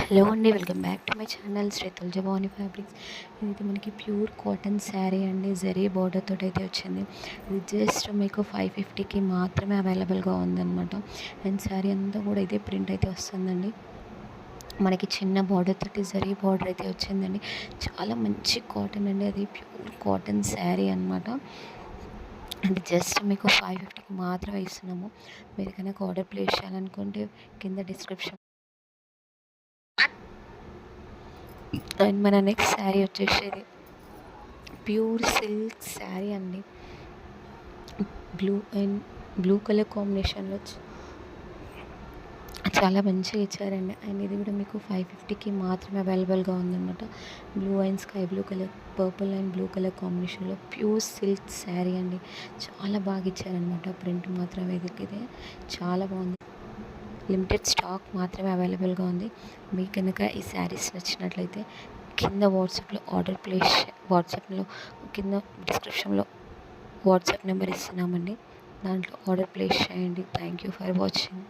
Hello అండి, welcome back to my channel Shri Tulaja Bhavani fabrics. ఇదైతే మనకి ప్యూర్ కాటన్ శారీ అండి, జరీ బార్డర్ తోటి అయితే వచ్చింది. ఇది జస్ట్ మీకు 550కి మాత్రమే అవైలబుల్గా ఉందన్నమాట. అండ్ శారీ అంతా కూడా ఇదే ప్రింట్ అయితే వస్తుందండి. మనకి చిన్న బార్డర్ తోటి జరీ బార్డర్ అయితే వచ్చిందండి. చాలా మంచి కాటన్ అండి, అది ప్యూర్ కాటన్ శారీ అనమాట. అంటే జస్ట్ మీకు 550కి మాత్రమే ఇస్తున్నాము. మీరు కనుక ఆర్డర్ ప్లేస్ చేయాలనుకుంటే కింద డిస్క్రిప్షన్. అండ్ మన నెక్స్ట్ శారీ వచ్చేసేది ప్యూర్ సిల్క్ శారీ అండి. బ్లూ కలర్ కాంబినేషన్లో చాలా మంచిగా ఇచ్చారండి. అండ్ ఇది కూడా మీకు 550కి మాత్రమే అవైలబుల్గా ఉందన్నమాట. Blue and sky blue colour, purple and blue colour కాంబినేషన్లో ప్యూర్ సిల్క్ శారీ అండి. చాలా బాగా ఇచ్చారనమాట. ప్రింట్ మాత్రం ఇదే చాలా బాగుంది. లిమిటెడ్ స్టాక్ మాత్రమే అవైలబుల్గా ఉంది. మీకు కనుక ఈ శారీస్ నచ్చినట్లయితే కింద వాట్సాప్లో కింద డిస్క్రిప్షన్లో వాట్సాప్ నెంబర్ ఇస్తున్నామండి. దాంట్లో ఆర్డర్ ప్లేస్ చేయండి. Thank you for watching.